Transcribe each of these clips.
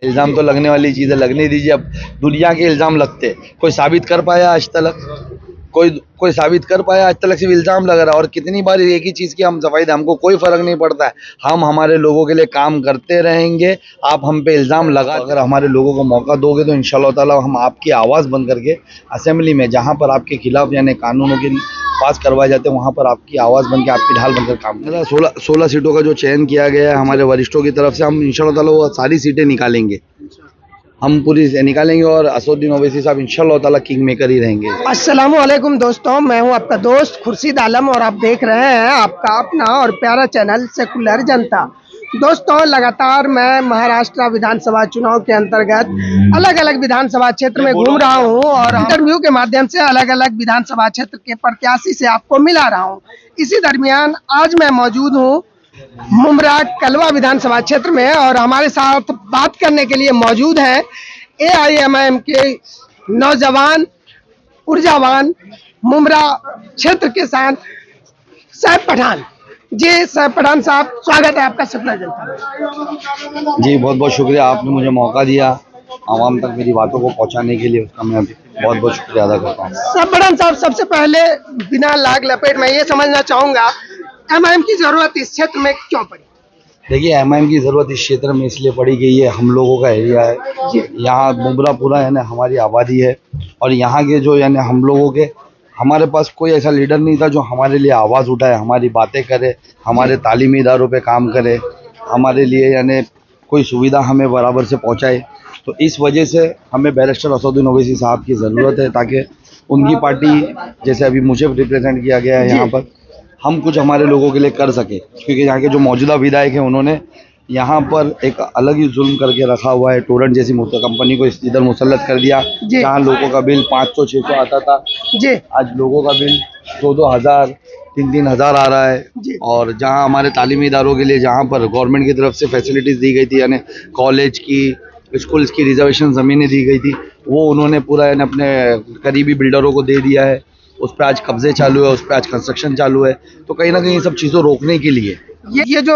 इल्ज़ाम तो लगने वाली चीज़ है, लगने दीजिए। अब दुनिया के इल्ज़ाम लगते, कोई साबित कर पाया आज तक? कोई साबित कर पाया आज तक? सिर्फ इल्ज़ाम लग रहा है। और कितनी बार एक ही चीज़ की हम सफाई दें, हमको कोई फ़र्क नहीं पड़ता है। हम हमारे लोगों के लिए काम करते रहेंगे। आप हम पे इल्ज़ाम लगा, अगर हमारे लोगों को मौका दोगे तो इंशाअल्लाह ताला हम आपकी आवाज़ बन करके असेंबली में, जहाँ पर आपके खिलाफ यानी कानूनों के पास करवाए जाते हैं, वहाँ पर आपकी आवाज़ बन के, आपकी ढाल बनकर काम करें। 16 सीटों का जो चयन किया गया है हमारे वरिष्ठों की तरफ से, हम इंशाअल्लाह ताला वो सारी सीटें निकालेंगे, हम पूरी निकालेंगे और असदुद्दीन ओवैसी साहब इंशाअल्लाह ताला किंग मेकर ही रहेंगे। अस्सलाम वालेकुम दोस्तों, मैं हूं आपका दोस्त खुर्शीद आलम और आप देख रहे हैं आपका अपना और प्यारा चैनल सेकुलर जनता। दोस्तों, लगातार मैं महाराष्ट्र विधानसभा चुनाव के अंतर्गत अलग अलग विधानसभा क्षेत्र में घूम रहा हूं और इंटरव्यू के माध्यम से अलग अलग विधानसभा क्षेत्र के प्रत्याशी से आपको मिला रहा हूं। इसी दरमियान आज मैं मौजूद हूं मुमरा कलवा विधानसभा क्षेत्र में और हमारे साथ बात करने के लिए मौजूद है AIMIM के नौजवान ऊर्जावान मुमरा क्षेत्र के साथ सैफ पठान जी। सैफ पठान साहब, स्वागत है आपका सेकुलर जनता में। जी, बहुत बहुत शुक्रिया, आपने मुझे मौका दिया आवाम तक मेरी बातों को पहुंचाने के लिए, उसका मैं बहुत बहुत शुक्रिया अदा करता हूँ। सैफ पठान साहब, सबसे पहले बिना लाग लपेट मैं ये समझना चाहूँगा MIM की जरूरत इस क्षेत्र में क्यों पड़ी? देखिए, MIM की ज़रूरत इस क्षेत्र में इसलिए पड़ी कि ये हम लोगों का एरिया है। यहाँ मुमरा पूरा यानी हमारी आबादी है और यहाँ के जो यानी हम लोगों के, हमारे पास कोई ऐसा लीडर नहीं था जो हमारे लिए आवाज़ उठाए, हमारी बातें करे, हमारे तालीमी इदारों पे काम करे, हमारे लिए यानी कोई सुविधा हमें बराबर से पहुँचाए। तो इस वजह से हमें बैरिस्टर असदुद्दीन ओवैसी साहब की ज़रूरत है, ताकि उनकी पार्टी, जैसे अभी मुझे रिप्रेजेंट किया गया है यहाँ पर, हम कुछ हमारे लोगों के लिए कर सके। क्योंकि यहाँ के जो मौजूदा विधायक हैं उन्होंने यहाँ पर एक अलग ही जुल्म करके रखा हुआ है। टोरेंट जैसी कंपनी को इधर मुसल्लत कर दिया, जहाँ लोगों का बिल 500-600 आता था जी, आज लोगों का बिल 2-2 हज़ार 3-3 हज़ार आ रहा है। और जहाँ हमारे तालीमी इदारों के लिए जहाँ पर गवर्नमेंट की तरफ से फैसिलिटीज़ दी गई थी, यानी कॉलेज की, स्कूल्स की रिजर्वेशन ज़मीनें दी गई थी, वो उन्होंने पूरा यानी अपने करीबी बिल्डरों को दे दिया है। उस पर आज कब्जे चालू है, उस पर आज कंस्ट्रक्शन चालू है। तो कहीं ना कहीं ये सब चीज़ों रोकने के लिए ये जो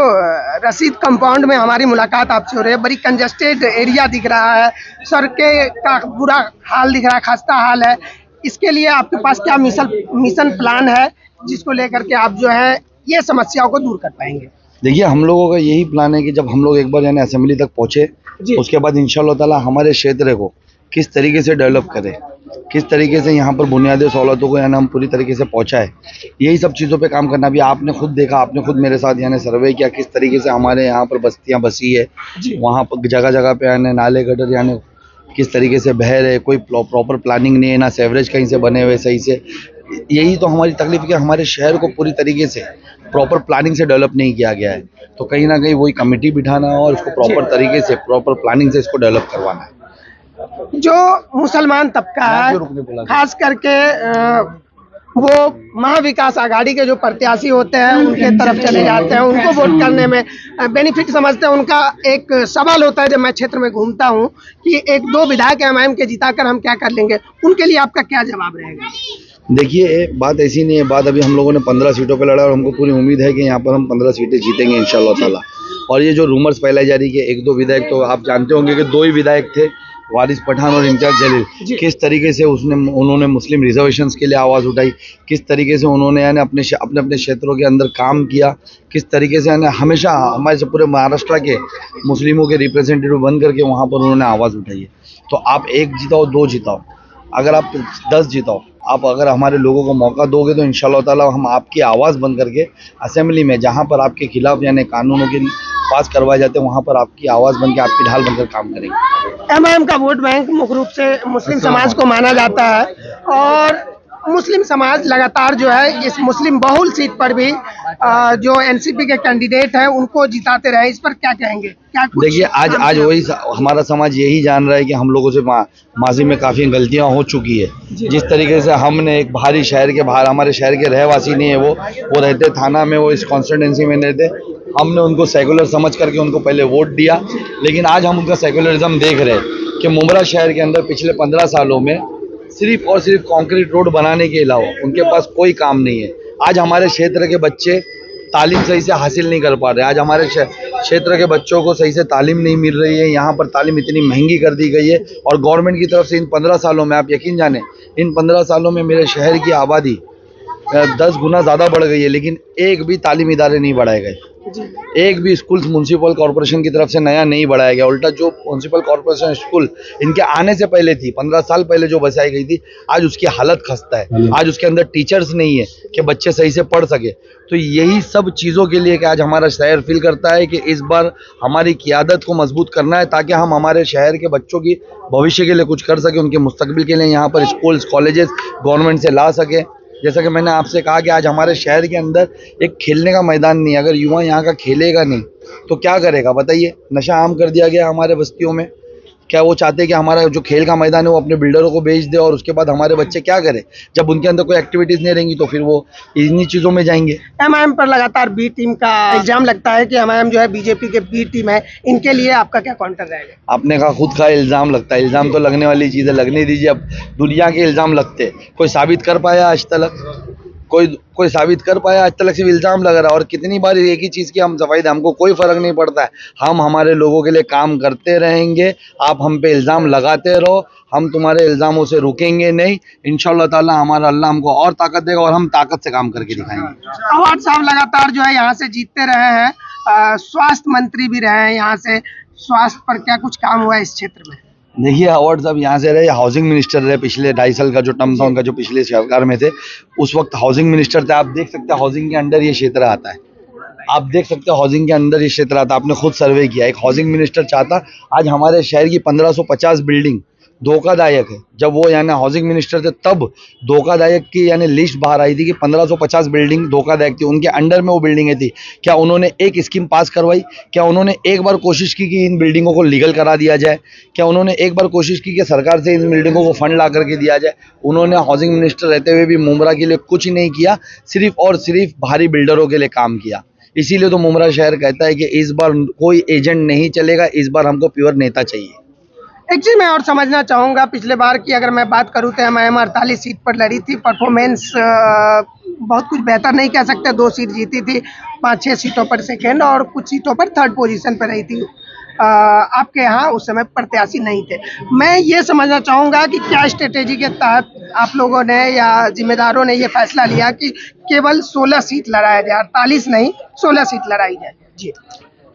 रशीद कंपाउंड में हमारी मुलाकात आपसे हो रही है, बड़ी कंजस्टेड एरिया दिख रहा है, सड़कें का बुरा हाल दिख रहा है, खस्ता हाल है। इसके लिए आपके पास क्या मिशन प्लान है जिसको लेकर के आप जो है ये समस्याओं को दूर कर पाएंगे? देखिए, हम लोगों का यही प्लान है कि जब हम लोग एक बार यानी असेंबली तक पहुँचे, उसके बाद इंशाअल्लाह ताला हमारे क्षेत्र को किस तरीके से डेवलप करें, किस तरीके से यहाँ पर बुनियादी सहूलतों को यानी हम पूरी तरीके से पहुँचाए, यही सब चीज़ों पे काम करना। भी आपने खुद देखा, आपने खुद मेरे साथ यानी सर्वे किया किस तरीके से हमारे यहाँ पर बस्तियाँ बसी है, वहाँ पर जगह जगह पे यानी नाले गटर यानी किस तरीके से बह रहे, कोई प्रॉपर प्लानिंग नहीं है, ना सेवरेज कहीं से बने हुए सही से। यही तो हमारी तकलीफ है कि हमारे शहर को पूरी तरीके से प्रॉपर प्लानिंग से डेवलप नहीं किया गया है। तो कहीं ना कहीं वही कमेटी बिठाना और इसको प्रॉपर तरीके से प्रॉपर प्लानिंग से इसको डेवलप करवाना है। जो मुसलमान तबका है, खास करके वो महाविकास आघाड़ी के जो प्रत्याशी होते हैं उनके तरफ चले जाते हैं, उनको वोट करने में बेनिफिट समझते हैं। उनका एक सवाल होता है जब मैं क्षेत्र में घूमता हूं कि 1-2 विधायक MIM के जिताकर हम क्या कर लेंगे, उनके लिए आपका क्या जवाब रहेगा? देखिए, बात ऐसी नहीं है। बात अभी हम लोगों ने 15 सीटों पे लड़ा और हमको पूरी उम्मीद है कि यहाँ पर हम 15 सीटें जीतेंगे इंशाअल्लाह ताला। और ये जो रूमर्स फैलाई जा रही है कि 1-2 विधायक, तो आप जानते होंगे कि 2 ही विधायक थे, वारिस पठान और इम्तियाज जलील। किस तरीके से उन्होंने मुस्लिम रिजर्वेशंस के लिए आवाज़ उठाई, किस तरीके से उन्होंने यानी अपने क्षेत्रों के अंदर काम किया, किस तरीके से यानी हमेशा हमारे से पूरे महाराष्ट्र के मुस्लिमों के रिप्रेजेंटेटिव बन करके वहाँ पर उन्होंने आवाज़ उठाई है। तो आप 1 जिताओ, 2 जिताओ, अगर आप 10 जिताओ, आप अगर हमारे लोगों को मौका दोगे तो इंशाअल्लाह ताला हम आपकी आवाज़ बन करके असेंबली में, जहाँ पर आपके खिलाफ यानी कानूनों के पास करवाए जाते हैं, वहाँ पर आपकी आवाज़ बन के, आपकी ढाल बनकर काम करेंगे। MIM का वोट बैंक मुख्य रूप से मुस्लिम समाज को माना जाता है और मुस्लिम समाज लगातार जो है इस मुस्लिम बहुल सीट पर भी जो NCP के कैंडिडेट हैं उनको जिताते रहे, इस पर क्या कहेंगे? क्या कुछ देखिए, आज वही हमारा समाज यही जान रहा है कि हम लोगों से माजी में काफ़ी गलतियां हो चुकी है। जिस तरीके से हमने एक बाहरी शहर के बाहर, हमारे शहर के रहवासी नहीं है वो रहते थाना में, वो इस कॉन्स्टिट्यूंसी में रहते, हमने उनको सेकुलर समझ करके उनको पहले वोट दिया। लेकिन आज हम उनका सेकुलरिज्म देख रहे हैं कि मुमरा शहर के अंदर पिछले 15 सालों में सिर्फ और सिर्फ कंक्रीट रोड बनाने के अलावा उनके पास कोई काम नहीं है। आज हमारे क्षेत्र के बच्चे तालीम सही से हासिल नहीं कर पा रहे। आज हमारे क्षेत्र के बच्चों को सही से तालीम नहीं मिल रही है। यहाँ पर तालीम इतनी महंगी कर दी गई है और गवर्नमेंट की तरफ से इन 15 सालों में, आप यकीन जाने, इन 15 सालों में मेरे शहर की आबादी 10 गुना ज़्यादा बढ़ गई है, लेकिन एक भी तालीम इदारे नहीं बढ़ाए गए। एक भी स्कूल म्यूनसिपल कॉर्पोरेशन की तरफ से नया नहीं बढ़ाया गया। उल्टा जो म्यूनसिपल कॉर्पोरेशन स्कूल इनके आने से पहले थी, 15 साल पहले जो बसाई गई थी, आज उसकी हालत खस्ता है। आज उसके अंदर टीचर्स नहीं है कि बच्चे सही से पढ़ सके। तो यही सब चीज़ों के लिए कि आज हमारा शहर फील करता है कि इस बार हमारी क़ियादत को मजबूत करना है, ताकि हम हमारे शहर के बच्चों की भविष्य के लिए कुछ कर सकें, उनके मुस्तकबिल के लिए यहाँ पर स्कूल्स कॉलेजेस गवर्नमेंट से ला सके। जैसा कि मैंने आपसे कहा कि आज हमारे शहर के अंदर एक खेलने का मैदान नहीं है। अगर युवा यहाँ का खेलेगा नहीं तो क्या करेगा बताइए। नशा आम कर दिया गया हमारे बस्तियों में। क्या वो चाहते हैं कि हमारा जो खेल का मैदान है वो अपने बिल्डरों को बेच दे और उसके बाद हमारे बच्चे क्या करें? जब उनके अंदर कोई एक्टिविटीज़ नहीं रहेंगी तो फिर वो इन्हीं चीज़ों में जाएंगे। एमआईएम पर लगातार बी टीम का इल्जाम लगता है कि एमआईएम जो है बीजेपी के बी टीम है, इनके लिए आपका क्या काउंटर रहेगा? आपने कहा खुद का इल्ज़ाम लगता है। इल्ज़ाम तो लगने वाली चीज़ है, लगने दीजिए। अब दुनिया के इल्ज़ाम लगते हैं, कोई साबित कर पाया आज तक? कोई साबित कर पाया आज तक? सिर्फ इल्ज़ाम लग रहा है। और कितनी बार एक ही चीज़ की हम सफाई दें, हमको कोई फ़र्क नहीं पड़ता है। हम हमारे लोगों के लिए काम करते रहेंगे। आप हम पे इल्ज़ाम लगाते रहो, हम तुम्हारे इल्ज़ामों से रुकेंगे नहीं। इंशाअल्लाह ताला हमारा अल्लाह हमको और ताकत देगा और हम ताकत से काम करके दिखाएंगे। अवार्ड साहब लगातार जो है यहाँ से जीतते रहे हैं, स्वास्थ्य मंत्री भी रहे हैं यहाँ से। स्वास्थ्य पर क्या कुछ काम हुआ है इस क्षेत्र में? देखिए, अवार्ड साहब यहाँ से रहे, हाउसिंग मिनिस्टर रहे पिछले 2.5 साल का जो टर्म था उनका, जो पिछले सरकार में थे, उस वक्त हाउसिंग मिनिस्टर थे। आप देख सकते हैं हाउसिंग के अंडर ये क्षेत्र आता है। आप देख सकते हो हाउसिंग के अंदर ये क्षेत्र आता है। आपने खुद सर्वे किया। एक हाउसिंग मिनिस्टर चाहता आज हमारे शहर की 1550 बिल्डिंग धोखादायक है। जब वो यानी हाउसिंग मिनिस्टर थे तब धोखादायक की यानी लिस्ट बाहर आई थी कि 1550 बिल्डिंग धोखादायक थी। उनके अंडर में वो बिल्डिंगें थी। क्या उन्होंने एक स्कीम पास करवाई? क्या उन्होंने एक बार कोशिश की कि इन बिल्डिंगों को लीगल करा दिया जाए? क्या उन्होंने एक बार कोशिश की कि सरकार से इन बिल्डिंगों को फंड ला करके दिया जाए? उन्होंने हाउसिंग मिनिस्टर रहते हुए भी मुमरा के लिए कुछ नहीं किया, सिर्फ और सिर्फ भारी बिल्डरों के लिए काम किया। इसीलिए तो मुमरा शहर कहता है कि इस बार कोई एजेंट नहीं चलेगा, इस बार हमको प्योर नेता चाहिए। एक चीज मैं और समझना चाहूँगा, पिछले बार की अगर मैं बात करूँ तो एमआईएम 48 सीट पर लड़ी थी। परफॉर्मेंस बहुत कुछ बेहतर नहीं कह सकते, 2 सीट जीती थी, 5-6 सीटों पर सेकेंड और कुछ सीटों पर थर्ड पोजीशन पर रही थी। आपके यहाँ उस समय प्रत्याशी नहीं थे। मैं ये समझना चाहूँगा कि क्या स्ट्रेटेजी के तहत आप लोगों ने या जिम्मेदारों ने ये फैसला लिया कि केवल 16 सीट लड़ाया जाए, 48 नहीं 16 सीट लड़ाई जाए? जी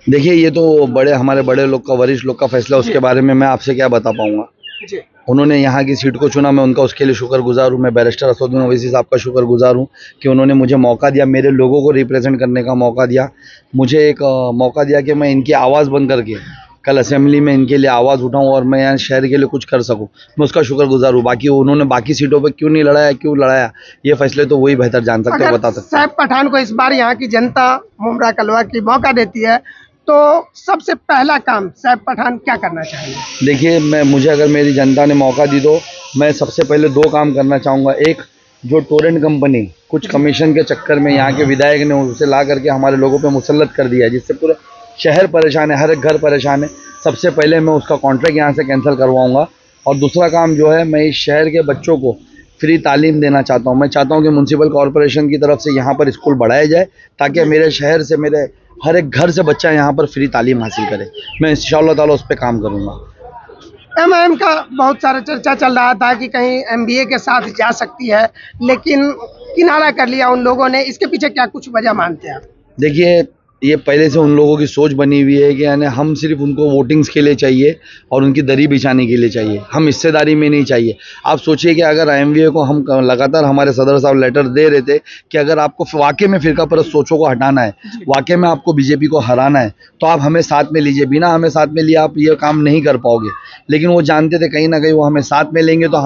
देखिए, ये तो हमारे बड़े लोग का, वरिष्ठ लोग का फैसला। उसके बारे में मैं आपसे क्या बता पाऊंगा। उन्होंने यहाँ की सीट को चुना, मैं उनका उसके लिए शुक्रगुजार हूँ। मैं बैरिस्टर असदुद्दीन ओवैसी साहब का शुक्रगुजार हूँ कि उन्होंने मुझे मौका दिया, मेरे लोगों को रिप्रेजेंट करने का मौका दिया। मुझे एक मौका दिया कि मैं इनकी आवाज़ बन करके कल असेंबली में इनके लिए आवाज़ उठाऊँ और मैं यहाँ शहर के लिए कुछ कर सकूँ। मैं उसका शुक्रगुजार हूँ। बाकी उन्होंने बाकी सीटों पर क्यों नहीं लड़ाया, क्यों लड़ाया, ये फैसले तो वही बेहतर जान सकते हैं, बता सकते हैं। सैफ पठान को इस बार यहाँ की जनता मुमरा कलवा की मौका देती है तो सबसे पहला काम सैफ पठान क्या करना चाहिए? देखिए, मुझे अगर मेरी जनता ने मौका दी तो मैं सबसे पहले 2 काम करना चाहूँगा। एक, जो टोरेंट कंपनी कुछ कमीशन के चक्कर में यहाँ के विधायक ने उसे ला करके हमारे लोगों पे मुसल्लत कर दिया है, जिससे पूरा शहर परेशान है, हर एक घर परेशान है। सबसे पहले मैं उसका कॉन्ट्रैक्ट यहाँ से कैंसिल करवाऊँगा। और दूसरा काम जो है, मैं इस शहर के बच्चों को फ्री तालीम देना चाहता हूँ। मैं चाहता हूँ कि म्यूनसिपल कॉर्पोरेशन की तरफ से यहाँ पर स्कूल बढ़ाया जाए, ताकि मेरे शहर से, मेरे हर एक घर से बच्चा यहाँ पर फ्री तालीम हासिल करे। मैं इंशाअल्लाह ताला उस पर काम करूँगा। एमआईएम का बहुत सारा चर्चा चल रहा था कि कहीं एमबीए के साथ जा सकती है, लेकिन किनारा कर लिया उन लोगों ने। इसके पीछे क्या कुछ वजह मानते हैं आप? देखिए, ये पहले से उन लोगों की सोच बनी हुई है कि यानी हम सिर्फ उनको वोटिंग्स के लिए चाहिए और उनकी दरी बिछाने के लिए चाहिए, हम हिस्सेदारी में नहीं चाहिए। आप सोचिए कि अगर एमवीए को हम लगातार, हमारे सदर साहब लेटर दे रहे थे कि अगर आपको वाकई में फिरका परस्त सोचों को हटाना है, वाकई में आपको बीजेपी को हराना है, तो आप हमें साथ में लीजिए। बिना हमें साथ में लिए आप ये काम नहीं कर पाओगे। लेकिन वो जानते थे कहीं ना कहीं वो हमें साथ में लेंगे तो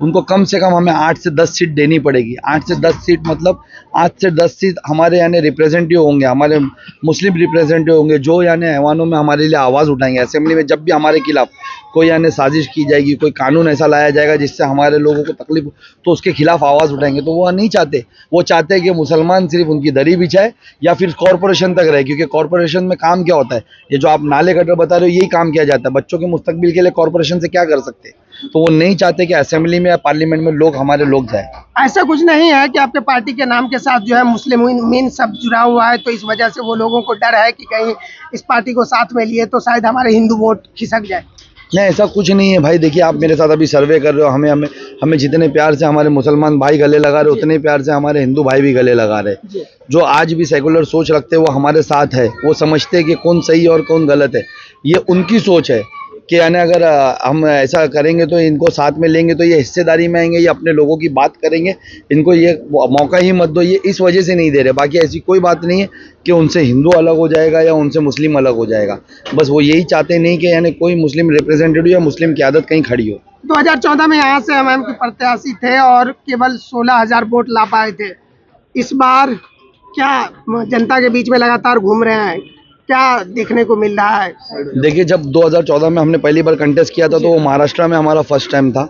उनको कम से कम हमें 8 से 10 सीट देनी पड़ेगी। 8 से 10 सीट मतलब 8 से 10 सीट हमारे यानी रिप्रेजेंटेटिव होंगे, हमारे मुस्लिम रिप्रेजेंटेटिव होंगे, जो यानी ऐवानों में हमारे लिए आवाज़ उठाएंगे। असेंबली में जब भी हमारे खिलाफ कोई यानी साजिश की जाएगी, कोई कानून ऐसा लाया जाएगा जिससे हमारे लोगों को तकलीफ हो, तो उसके खिलाफ आवाज़ उठाएंगे। तो वो नहीं चाहते। वो चाहते हैं कि मुसलमान सिर्फ उनकी दरी बिछाए या फिर कॉरपोरेशन तक रहे, क्योंकि कॉरपोरेशन में काम क्या होता है, ये जो आप नाले गटर बता रहे हो, यही काम किया जाता है। बच्चों के मुस्तकबिल के लिए कॉरपोरेशन से क्या कर सकते हैं। तो वो नहीं चाहते कि असेंबली में या पार्लियामेंट में हमारे लोग जाए। ऐसा कुछ नहीं है कि आपके पार्टी के नाम के साथ जो है मुस्लिम मीन सब जुड़ा हुआ है, तो इस वजह से वो लोगों को डर है कि कहीं इस पार्टी को साथ में लिए तो शायद हमारे हिंदू वोट खिसक जाए। नहीं, ऐसा कुछ नहीं है भाई। देखिए, आप मेरे साथ अभी सर्वे कर रहे हो, हमें हमें हमें जितने प्यार से हमारे मुसलमान भाई गले लगा रहे, उतने प्यार से हमारे हिंदू भाई भी गले लगा रहे। जो आज भी सेकुलर सोच रखते हैं वो हमारे साथ है, वो समझते हैं कि कौन सही और कौन गलत है। ये उनकी सोच है कि यानी अगर हम ऐसा करेंगे तो इनको साथ में लेंगे तो ये हिस्सेदारी में आएंगे, ये अपने लोगों की बात करेंगे, इनको ये मौका ही मत दो। ये इस वजह से नहीं दे रहे, बाकी ऐसी कोई बात नहीं है कि उनसे हिंदू अलग हो जाएगा या उनसे मुस्लिम अलग हो जाएगा। बस वो यही चाहते नहीं कि यानी कोई मुस्लिम रिप्रेजेंटेटिव या मुस्लिम की आदत कहीं खड़ी हो। 2014 में यहाँ से एमआईएम के प्रत्याशी थे और केवल 16,000 वोट ला पाए थे। इस बार क्या जनता के बीच में लगातार घूम रहे हैं, क्या देखने को मिल रहा है? देखिए, जब 2014 में हमने पहली बार कंटेस्ट किया था तो वो महाराष्ट्र में हमारा फर्स्ट टाइम था।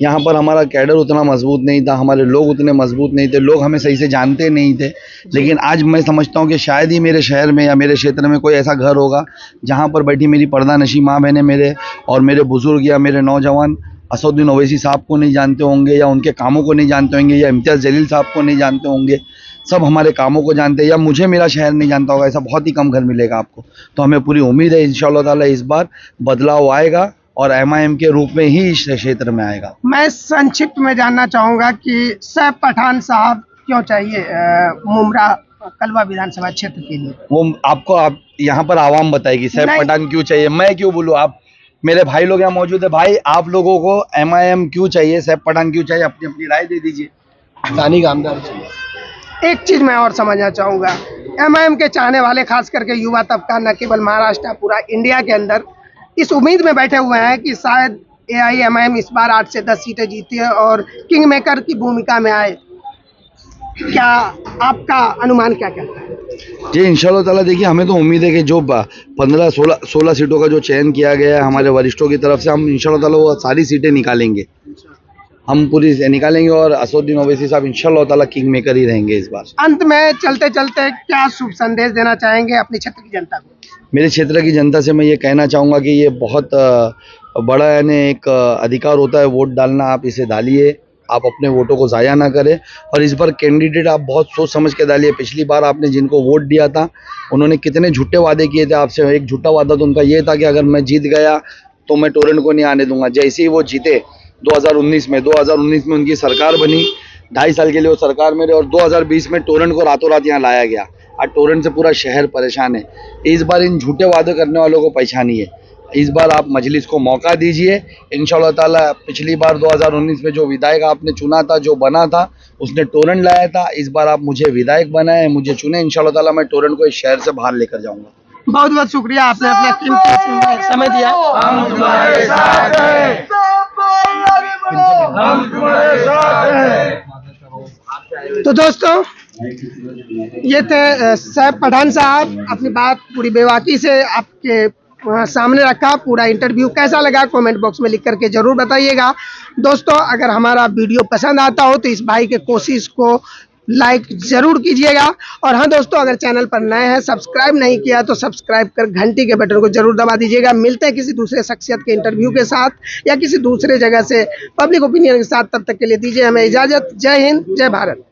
यहाँ पर हमारा कैडर उतना मजबूत नहीं था, हमारे लोग उतने मजबूत नहीं थे, लोग हमें सही से जानते नहीं थे। लेकिन आज मैं समझता हूँ कि शायद ही मेरे शहर में या मेरे क्षेत्र में कोई ऐसा घर होगा जहाँ पर बैठी मेरी पर्दानशी माँ बहनें मेरे और मेरे बुजुर्ग या मेरे नौजवान असदुद्दीन ओवैसी साहब को नहीं जानते होंगे, या उनके कामों को नहीं जानते होंगे, या इम्तियाज़ जलील साहब को नहीं जानते होंगे। सब हमारे कामों को जानते हैं, या मुझे मेरा शहर नहीं जानता होगा। ऐसा बहुत ही कम घर मिलेगा आपको। तो हमें पूरी उम्मीद है इंशाअल्लाह ताला इस बार बदलाव आएगा और एमआईएम के रूप में ही इस क्षेत्र में आएगा। मैं संक्षिप्त में जानना चाहूँगा कि सैफ पठान साहब क्यों चाहिए मुमरा कलवा विधानसभा क्षेत्र के लिए? वो आप यहाँ पर आवाम बताएगी सैफ पठान क्यों चाहिए, मैं क्यों बोलूँ। आप मेरे भाई लोग यहाँ मौजूद है, भाई आप लोगों को एमआईएम क्यों चाहिए, सैफ पठान क्यों चाहिए, अपनी अपनी राय दे दीजिए। स्थानीय आमदार चाहिए। एक चीज मैं और समझना चाहूँगा, एमआईएम के चाहने वाले खास करके युवा तबका न केवल महाराष्ट्र पूरा इंडिया के अंदर इस उम्मीद में बैठे हुए हैं कि शायद एआईएमआईएम इस बार 8 से 10 सीटें जीती है और किंग मेकर की भूमिका में आए। क्या आपका अनुमान क्या कहता है? जी इंशाल्लाह ताला, देखिए हमें तो उम्मीद है कि जो 15-16 सीटों का जो चयन किया गया है हमारे वरिष्ठों की तरफ से, हम इंशाल्लाह ताला वो सारी सीटें निकालेंगे, हम पूरी निकालेंगे और असदुद्दीन ओवैसी साहब इंशाल्लाह ताला किंग मेकर ही रहेंगे इस बार। अंत में चलते चलते क्या शुभ संदेश देना चाहेंगे अपने क्षेत्र की जनता को? मेरे क्षेत्र की जनता से मैं ये कहना चाहूँगा कि ये बहुत बड़ा यानी एक अधिकार होता है वोट डालना। आप इसे डालिए, आप अपने वोटों को ज़ाया ना करें और इस बार कैंडिडेट आप बहुत सोच समझ के डालिए। पिछली बार आपने जिनको वोट दिया था उन्होंने कितने झूठे वादे किए थे आपसे। एक झूठा वादा तो उनका ये था कि अगर मैं जीत गया तो मैं टोरेंट को नहीं आने दूंगा। जैसे ही वो जीते 2019 में उनकी सरकार बनी, 2.5 साल के लिए वो सरकार में रहे और 2020 में टोरेंट को रातों रात यहाँ लाया गया। आज टोरेंट से पूरा शहर परेशान है। इस बार इन झूठे वादे करने वालों को पहचानिए। इस बार आप मजलिस को मौका दीजिए। इंशाअल्लाह ताला पिछली बार 2019 में जो विधायक आपने चुना था, जो बना था, उसने टोरेंट लाया था। इस बार आप मुझे विधायक बनाए, मुझे चुने, इंशाअल्लाह ताला मैं टोरेंट को इस शहर से बाहर लेकर जाऊंगा। बहुत बहुत शुक्रिया, आपने अपना कीमती समय दिया। हम तुम्हारे साथ हैं, हम तुम्हारे साथ हैं। तो दोस्तों, ये थे सैफ पठान साहब, अपनी बात पूरी बेबाकी से आपके सामने रखा। पूरा इंटरव्यू कैसा लगा कमेंट बॉक्स में लिख करके जरूर बताइएगा। दोस्तों, अगर हमारा वीडियो पसंद आता हो तो इस भाई के कोशिश को लाइक जरूर कीजिएगा। और हाँ दोस्तों, अगर चैनल पर नए हैं, सब्सक्राइब नहीं किया तो सब्सक्राइब कर घंटी के बटन को जरूर दबा दीजिएगा। मिलते हैं किसी दूसरे शख्सियत के इंटरव्यू के साथ या किसी दूसरे जगह से पब्लिक ओपिनियन के साथ। तब तक के लिए दीजिए हमें इजाजत। जय हिंद, जय भारत।